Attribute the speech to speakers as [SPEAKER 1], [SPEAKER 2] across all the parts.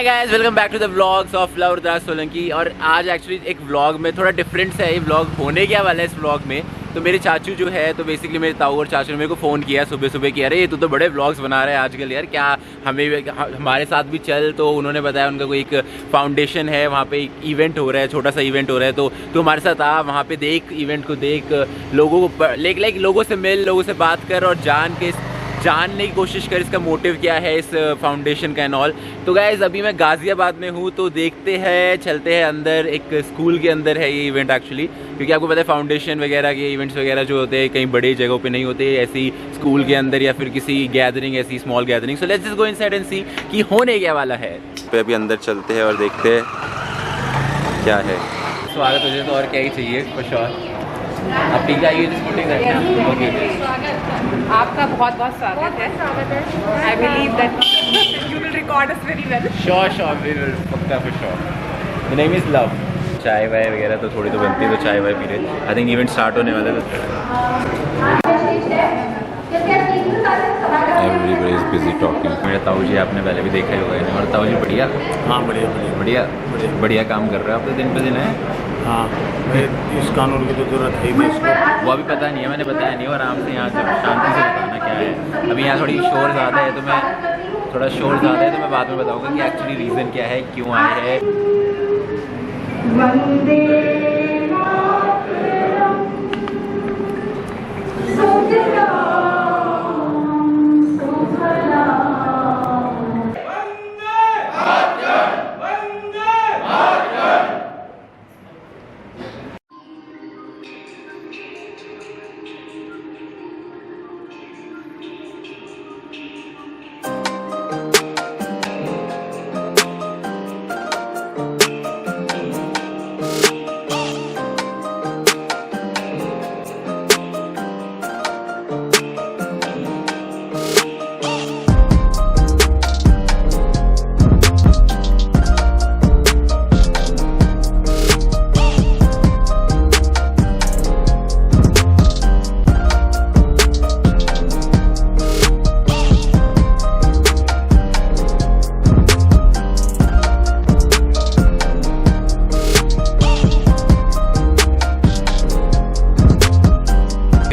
[SPEAKER 1] Hi guys, welcome back to the vlogs of love Rudraj Solanki. और आज actually एक vlog में थोड़ा डिफरेंट है। ये व्लॉग होने क्या वाला है इस व्लॉग में, तो मेरे चाचू जो है, तो बेसिकली मेरे ताऊ और चाचू ने मेरे को फ़ोन किया सुबह सुबह कि अरे तू तो बड़े व्लॉग्स बना रहे हैं आजकल यार, क्या हमारे साथ भी चल। तो उन्होंने बताया उनका कोई एक फाउंडेशन है, वहाँ पे एक इवेंट हो रहा है, छोटा सा इवेंट हो रहा है, तो तू हमारे साथ आ, वहाँ पे देख, इवेंट को देख, लोगों को लाइक लोगों से मिल, लोगों से बात कर और जानने की कोशिश कर इसका मोटिव क्या है इस फाउंडेशन का एंड ऑल। तो गाइज़ अभी मैं गाज़ियाबाद में हूँ, तो देखते हैं, चलते हैं अंदर। एक स्कूल के अंदर है ये इवेंट एक्चुअली, क्योंकि आपको पता है फाउंडेशन वगैरह के इवेंट्स वगैरह जो होते हैं कहीं बड़ी जगहों पे नहीं होते, ऐसी स्कूल के अंदर या फिर किसी गैदरिंग, ऐसी small gathering. So let's just go inside and see कि होने क्या वाला है। पे अभी अंदर चलते हैं और देखते हैं क्या है। स्वागत हो जाए तो और क्या ही चाहिए फॉर श्योर। आप टीका आइए
[SPEAKER 2] आपका बहुत बहुत स्वागत है। I believe that you will record us very well.
[SPEAKER 1] Sure we will पक्का for sure. The name is love. चाय वाय वगैरह तो थोड़ी तो बनती है, तो चाय वाय पी रहे। आई थिंक इवेंट स्टार्ट होने वाला है। Everybody is busy talking. मेरे ताऊ जी आपने पहले भी देखा ही होगा, और ताऊ जी बढ़िया।
[SPEAKER 3] हाँ
[SPEAKER 1] बढ़िया काम कर रहे हो आप तो दिन पे दिन है।
[SPEAKER 3] हाँ, इस कानून की तो जरूरत है ही इसको।
[SPEAKER 1] वो अभी पता नहीं है, मैंने बताया नहीं, और आराम से यहाँ से शांति से बताना क्या है। अभी यहाँ थोड़ी शोर ज़्यादा है, तो मैं बाद में बताऊँगा कि एक्चुअली रीज़न क्या है, क्यों आए हैं।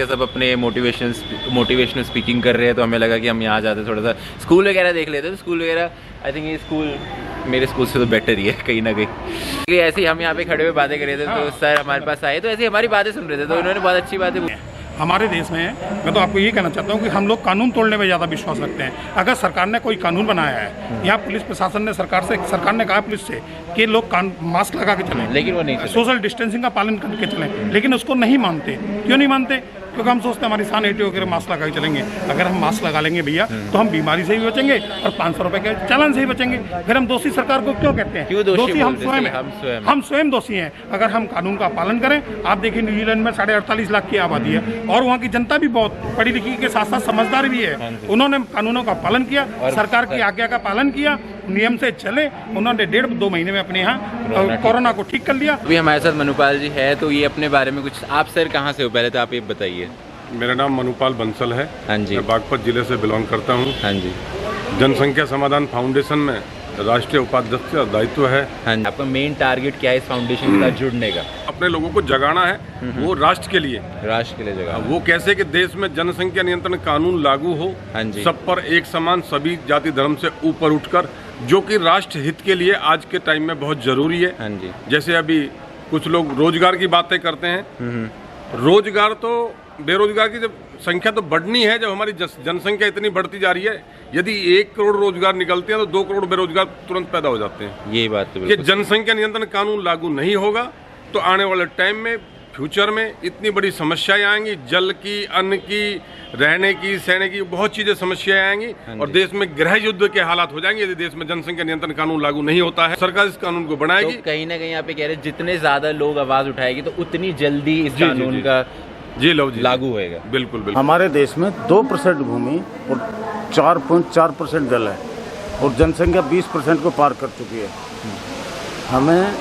[SPEAKER 1] सब अपने मोटिवेशनल स्पीकिंग कर रहे हैं, तो हमें लगा कि हम यहाँ जाते थोड़ा सा स्कूल वगैरह देख लेते हैं। तो स्कूल वगैरह आई थिंक ये स्कूल मेरे स्कूल से तो बेटर ही है कहीं ना कहीं। ऐसे ही हम यहाँ पे खड़े हुए बातें कर रहे थे, तो सर हमारे पास आए, तो ऐसे हमारी बातें सुन रहे थे, तो इन्होंने बहुत अच्छी बातें बोली।
[SPEAKER 3] हमारे देश में मैं तो आपको ये कहना चाहता हूँ कि हम लोग कानून तोड़ने में ज़्यादा विश्वास रखते हैं। अगर सरकार ने कोई कानून बनाया है, यहाँ पुलिस प्रशासन ने सरकार ने कहा पुलिस से कि लोग मास्क लगा के चलें,
[SPEAKER 1] लेकिन वो नहीं,
[SPEAKER 3] सोशल डिस्टेंसिंग का पालन करके चलें, लेकिन उसको नहीं मानते। क्यों नहीं मानते? क्योंकि हम सोचते हैं हमारी शान एटी होकर मास्क लगा के चलेंगे। अगर हम मास्क लगा लेंगे भैया, तो हम बीमारी से भी बचेंगे और 500 रुपये के चालान से ही बचेंगे। फिर हम दोषी सरकार को क्यों कहते हैं? दोषी हम स्वयं हैं। हम स्वयं दोषी हैं अगर हम कानून का पालन करें। आप देखिए न्यूजीलैंड में 48.5 लाख की आबादी है, और वहाँ की जनता भी बहुत पढ़ी लिखी के साथ साथ समझदार भी है। उन्होंने कानूनों का पालन किया, सरकार की आज्ञा का पालन किया, नियम से चले। उन्होंने 1.5-2 महीने में अपने यहाँ कोरोना को ठीक कर लिया।
[SPEAKER 1] अभी हमारे साथ मनुपाल जी है, तो ये अपने बारे में कुछ, आप सर कहाँ से हो पहले तो आप ये बताइए।
[SPEAKER 4] मेरा नाम मनुपाल बंसल है।
[SPEAKER 1] हाँ जी।
[SPEAKER 4] मैं बागपत जिले से बिलोंग करता हूँ।
[SPEAKER 1] हाँ जी।
[SPEAKER 4] जनसंख्या समाधान फाउंडेशन में राष्ट्रीय उपाध्यक्ष का दायित्व है।
[SPEAKER 1] हाँ जी। आपका मेन टारगेट क्या है इस फाउंडेशन के साथ जुड़ने का?
[SPEAKER 4] अपने लोगों को जगाना है, वो राष्ट्र के लिए
[SPEAKER 1] जगाना।
[SPEAKER 4] वो कैसे कि देश में जनसंख्या नियंत्रण कानून लागू हो।
[SPEAKER 1] हाँ जी।
[SPEAKER 4] सब पर एक समान, सभी जाति धर्म से ऊपर उठकर, जो कि राष्ट्र हित के लिए आज के टाइम में बहुत जरूरी है।
[SPEAKER 1] हाँ जी।
[SPEAKER 4] जैसे अभी कुछ लोग रोजगार की बातें करते हैं। रोजगार तो बेरोजगार की जब संख्या तो बढ़नी है, जब हमारी जनसंख्या इतनी बढ़ती जा रही है। यदि 1 करोड़ रोजगार निकलते हैं तो 2 करोड़ बेरोजगार तुरंत पैदा हो जाते हैं।
[SPEAKER 1] ये बात तो
[SPEAKER 4] कि जनसंख्या नियंत्रण कानून लागू नहीं होगा तो आने वाले टाइम में, फ्यूचर में इतनी बड़ी समस्याएं आएंगी। जल की, अन्न की, रहने की, सहने की बहुत चीजें समस्याएं आएंगी, और देश में गृह युद्ध के हालात हो जाएंगे यदि देश में जनसंख्या नियंत्रण कानून लागू नहीं होता है। सरकार इस कानून को बनाएगी।
[SPEAKER 1] तो कहीं ना कहीं यहाँ पे कह रहे हैं जितने ज्यादा लोग आवाज उठाएगी तो उतनी जल्दी इस कानून का लागू होएगा।
[SPEAKER 4] बिल्कुल बिल्कुल।
[SPEAKER 5] हमारे देश में 2% भूमि और 4.4% जल है, और जनसंख्या 20% को पार कर चुकी है। हमें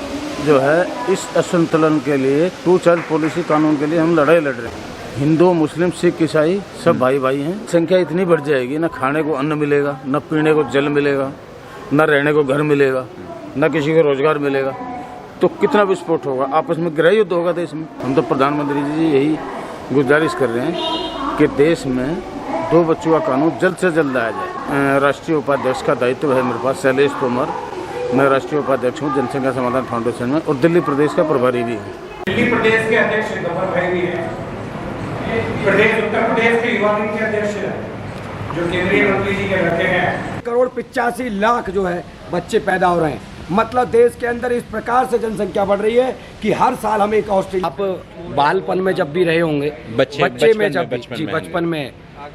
[SPEAKER 5] जो है इस असंतुलन के लिए, टू चाइल्ड पॉलिसी कानून के लिए हम लड़ाई लड़ रहे हैं। हिंदू, मुस्लिम, सिख, ईसाई सब भाई भाई हैं। संख्या इतनी बढ़ जाएगी, न खाने को अन्न मिलेगा, न पीने को जल मिलेगा, न रहने को घर मिलेगा, न किसी को रोजगार मिलेगा, तो कितना विस्फोट होगा, आपस में गृह युद्ध होगा देश में। हम तो प्रधानमंत्री जी यही गुजारिश कर रहे हैं कि देश में 2 बच्चों का कानून जल्द से जल्द आया जाए। राष्ट्रीय उपाध्यक्ष का दायित्व है मेरे पास, शैलेश तोमर। मैं राष्ट्रीय उपाध्यक्ष हूँ जनसंख्या समाधान फाउंडेशन में, और दिल्ली प्रदेश का प्रभारी भी हूँ।
[SPEAKER 3] दिल्ली प्रदेश के अध्यक्ष गवर भाई भी है, प्रदेश उत्तर प्रदेश के युवा विंग के अध्यक्ष है, जो केंद्रीय मंत्री जी के लड़के हैं।
[SPEAKER 6] 1,85,00,000 जो है बच्चे पैदा हो रहे हैं, मतलब देश के अंदर इस प्रकार से जनसंख्या बढ़ रही है कि हर साल हम एक ऑस्ट्रेलिया। आप बालपन में जब भी रहे होंगे, बचपन में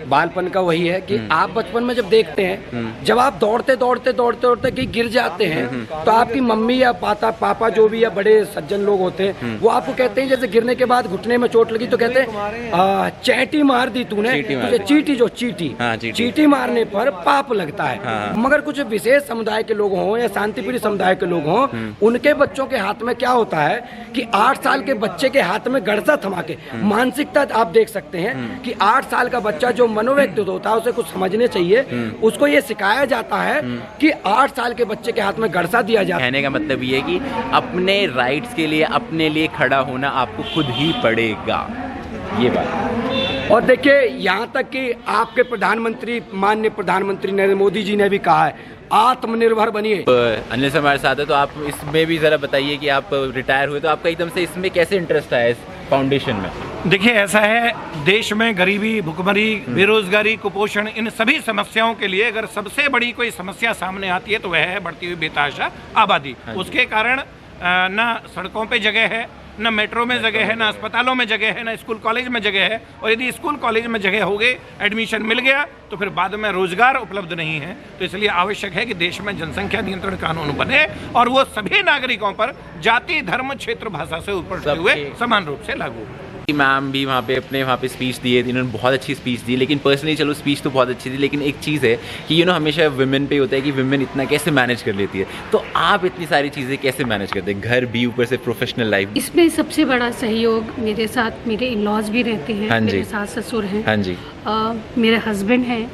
[SPEAKER 6] बालपन का वही है कि आप बचपन में जब देखते हैं, जब आप दौड़ते कहीं गिर जाते हैं, तो आपकी मम्मी या पापा जो भी या बड़े सज्जन लोग होते हैं, वो आपको कहते हैं, जैसे गिरने के बाद घुटने में चोट लगी तो कहते हैं चैटी मार दी तूने, चीटी मारने पर पाप लगता है। मगर कुछ विशेष समुदाय के लोग हों या शांतिप्रिय समुदाय के लोग हों, उनके बच्चों के हाथ में क्या होता है कि 8 साल के बच्चे के हाथ में गड़सा थमा के, मानसिकता आप देख सकते हैं कि 8 साल का बच्चा जो मनोव्यक्तित्व होता है, उसे कुछ समझने चाहिए, उसको ये सिखाया जाता है कि 8 साल के बच्चे के हाथ में गड़सा दिया जाता है।
[SPEAKER 1] कहने का मतलब ये है कि अपने राइट्स के लिए अपने लिए खड़ा होना आपको खुद ही पड़ेगा, ये बात।
[SPEAKER 6] और देखिए, यहाँ तक कि आपके प्रधानमंत्री, माननीय प्रधानमंत्री नरेंद्र मोदी जी ने भी कहा है, आत्मनिर्भर बनिए।
[SPEAKER 1] अनिल से हमारे साथ है, तो आप इसमें भी जरा बताइए कि आप रिटायर हुए तो आपका एकदम से इसमें कैसे इंटरेस्ट आया इस फाउंडेशन में?
[SPEAKER 3] देखिए, ऐसा है, देश में गरीबी, भुखमरी, बेरोजगारी, कुपोषण, इन सभी समस्याओं के लिए अगर सबसे बड़ी कोई समस्या सामने आती है तो वह है बढ़ती हुई बेतहाशा आबादी। उसके कारण न सड़कों पे जगह है, न मेट्रो में जगह है, न अस्पतालों में जगह है, न स्कूल कॉलेज में जगह है। और यदि स्कूल कॉलेज में जगह हो गई, एडमिशन मिल गया, तो फिर बाद में रोजगार उपलब्ध नहीं है। तो इसलिए आवश्यक है कि देश में जनसंख्या नियंत्रण कानून बने और वो सभी नागरिकों पर जाति, धर्म, क्षेत्र, भाषा से ऊपर उठते हुए समान रूप से लागू हो।
[SPEAKER 1] मैम भी वहाँ पे स्पीच दिए थी, इन्होंने बहुत अच्छी स्पीच दी, लेकिन पर्सनली चलो स्पीच तो बहुत अच्छी थी, लेकिन एक चीज़ है कि हमेशा वुमेन पे होता है कि वुमेन इतना कैसे मैनेज कर लेती है, तो आप इतनी सारी चीज़ें कैसे मैनेज करते हैं, घर भी, ऊपर से प्रोफेशनल लाइफ?
[SPEAKER 7] इसमें सबसे बड़ा सहयोग मेरे साथ मेरे इन-लॉज भी रहते हैं, मेरे सास ससुर हैं,
[SPEAKER 1] हाँ जी,
[SPEAKER 7] मेरे हस्बैंड हैं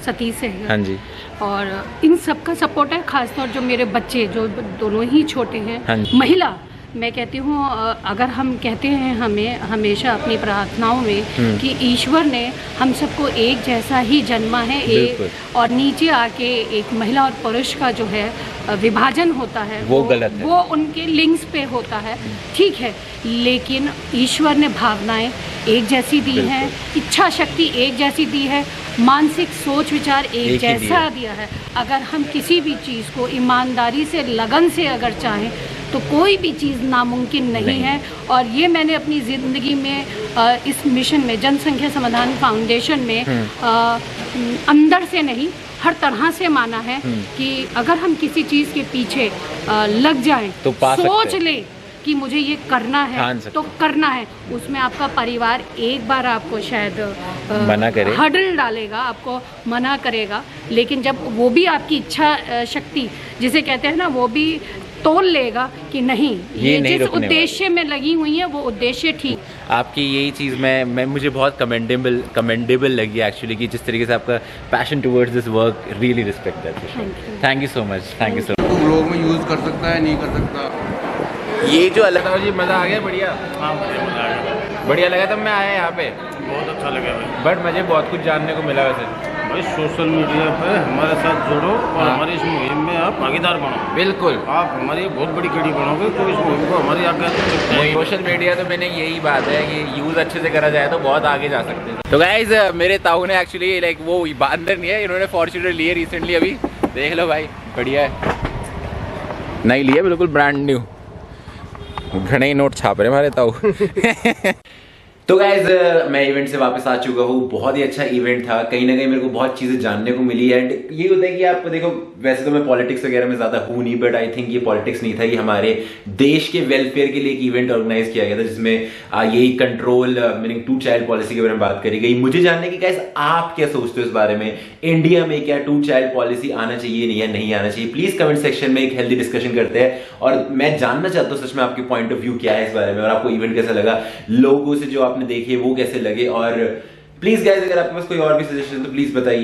[SPEAKER 7] सतीश है,
[SPEAKER 1] हाँ जी,
[SPEAKER 7] और इन सब का सपोर्ट है, खासतौर जो मेरे बच्चे जो दोनों ही छोटे हैं,
[SPEAKER 1] हाँ,
[SPEAKER 7] महिला। मैं कहती हूँ, अगर हम कहते हैं हमें हमेशा अपनी प्रार्थनाओं में कि ईश्वर ने हम सबको एक जैसा ही जन्मा है, एक और नीचे आके एक महिला और पुरुष का जो है विभाजन होता है,
[SPEAKER 1] वो गलत है,
[SPEAKER 7] वो उनके लिंग्स पे होता है, ठीक है, लेकिन ईश्वर ने भावनाएं एक जैसी दी हैं, इच्छा शक्ति एक जैसी दी है, मानसिक सोच विचार एक जैसा दिया है। अगर हम किसी भी चीज़ को ईमानदारी से, लगन से अगर चाहें तो कोई भी चीज़ नामुमकिन नहीं है। और ये मैंने अपनी ज़िंदगी में इस मिशन में, जनसंख्या समाधान फाउंडेशन में अंदर से नहीं, हर तरह से माना है कि अगर हम किसी चीज़ के पीछे लग जाएं,
[SPEAKER 1] तो
[SPEAKER 7] सोच लें कि मुझे ये करना है तो करना है, उसमें आपका परिवार एक बार आपको शायद
[SPEAKER 1] मना करे,
[SPEAKER 7] हर्डल डालेगा, आपको मना करेगा, लेकिन जब वो भी आपकी इच्छा शक्ति जिसे कहते हैं ना, वो भी तोल लेगा कि नहीं, ये जिस उद्देश्य में लगी हुई है वो उद्देश्य ठीक।
[SPEAKER 1] आपकी यही चीज़ मैं मुझे बहुत कमेंडेबल लगी एक्चुअली, कि जिस तरीके से आपका passion towards this work, really respect that. Thank you so much, thank you so much.
[SPEAKER 8] Blog में यूज़ कर सकता है, नहीं कर सकता,
[SPEAKER 1] ये जो अलग जी मज़ा आ गया, बढ़िया,
[SPEAKER 9] हाँ
[SPEAKER 1] बढ़िया लगा, तब मैं आया यहाँ पे,
[SPEAKER 9] बहुत अच्छा लगा भाई।
[SPEAKER 1] बट मुझे बहुत कुछ जानने को मिला वैसे।
[SPEAKER 9] भाई सोशल मीडिया पे हमारे साथ जुड़ो और हमारी इस मुहिम में आप भागीदार बनो।
[SPEAKER 1] बिल्कुल,
[SPEAKER 9] आप हमारी बहुत बड़ी कड़ी बनोगे, तो इस मुहिम को हमारी आगे
[SPEAKER 1] सोशल मीडिया, तो मैंने यही बात है कि यूज़ अच्छे से करा जाए तो बहुत आगे जा सकते हैं। तो गाइज, मेरे ताऊ ने एक्चुअली लाइक वो बांदर नहीं है, इन्होंने फॉर्च्यूनर लिए रिसेंटली, अभी देख लो भाई, बढ़िया है, नहीं लिए, बिल्कुल ब्रांड न्यू, घने नोट छाप रहे हमारे ताऊ। तो गाइज, मैं इवेंट से वापस आ चुका हूँ, बहुत ही अच्छा इवेंट था, कहीं ना कहीं मेरे को बहुत चीज़ें जानने को मिली। एंड ये होता है कि आप देखो, वैसे तो मैं पॉलिटिक्स वगैरह में ज़्यादा हूँ नहीं, बट आई थिंक ये पॉलिटिक्स नहीं था, ये हमारे देश के वेलफेयर के लिए एक इवेंट ऑर्गेनाइज किया गया था, जिसमें यही कंट्रोल मीनिंग 2 चाइल्ड पॉलिसी के बारे में बात करी गई। मुझे जानने की गाइज, आप क्या सोचते हो इस बारे में, इंडिया में क्या 2 चाइल्ड पॉलिसी आना चाहिए नहीं या नहीं आना चाहिए? प्लीज़ कमेंट सेक्शन में एक हेल्दी डिस्कशन करते हैं, और मैं जानना चाहता हूँ सच में आपके पॉइंट ऑफ व्यू क्या है इस बारे में, और आपको इवेंट कैसा लगा, लोगों से जो आपने देखे वो कैसे लगे, और प्लीज गाइस, अगर आपके पास कोई और भी सजेशन तो प्लीज बताइए।